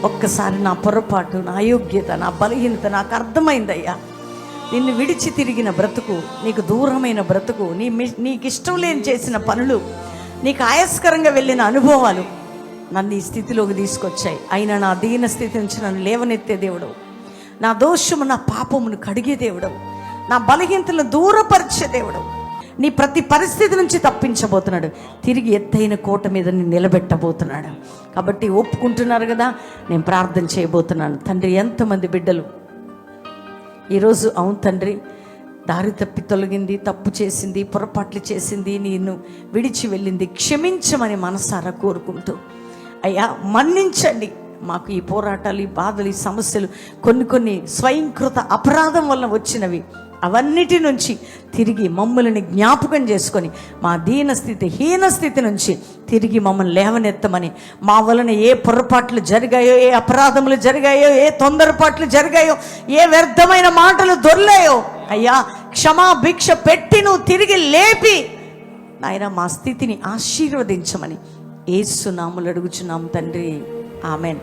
ఒక్కసారి నా పొరపాటు, నా అయోగ్యత, నా బలహీనత నాకు అర్థమైందయ్యా. నిన్ను విడిచి తిరిగిన బ్రతుకు, నీకు దూరమైన బ్రతుకు, నీకు ఇష్టం లేని చేసిన పనులు, నీకు ఆయాస్కరంగా వెళ్ళిన అనుభవాలు నన్ను ఈ స్థితిలోకి తీసుకొచ్చాయి. అయినా నా దీన స్థితి నుంచి నన్ను లేవనెత్తే దేవుడు, నా దోషము నా పాపమును కడిగే దేవుడు, నా బలహీనతలను దూరపరిచే దేవుడు, నీ ప్రతి పరిస్థితి నుంచి తప్పించబోతున్నాడు. తిరిగి ఎత్తైన కోట మీద నేను నిలబెట్టబోతున్నాడు. కాబట్టి ఒప్పుకుంటున్నారు కదా, నేను ప్రార్థన చేయబోతున్నాను. తండ్రి, ఎంతమంది బిడ్డలు ఈరోజు అవును తండ్రి, దారి తప్పి తొలగింది, తప్పు చేసింది, పొరపాట్లు చేసింది, నేను విడిచి వెళ్ళింది, క్షమించమని మనసారా కోరుకుంటూ, అయ్యా మన్నించండి. మాకు ఈ పోరాటాలు, ఈ బాధలు, ఈ సమస్యలు కొన్ని స్వయంకృత అపరాధం వల్ల వచ్చినవి, అవన్నిటి నుంచి తిరిగి మమ్మల్ని జ్ఞాపకం చేసుకొని మా దీనస్థితి, హీనస్థితి నుంచి తిరిగి మమ్మల్ని లేవనెత్తమని, మా వలన ఏ పొరపాట్లు జరిగాయో, ఏ అపరాధములు జరిగాయో, ఏ తొందరపాట్లు జరిగాయో, ఏ వ్యర్థమైన మాటలు దొర్లాయో అయ్యా, క్షమాభిక్ష పెట్టి నువ్వు తిరిగి లేపి నాయన మా స్థితిని ఆశీర్వదించమని యేసు నామములో అడుగుచున్నాం తండ్రి. ఆమెన్.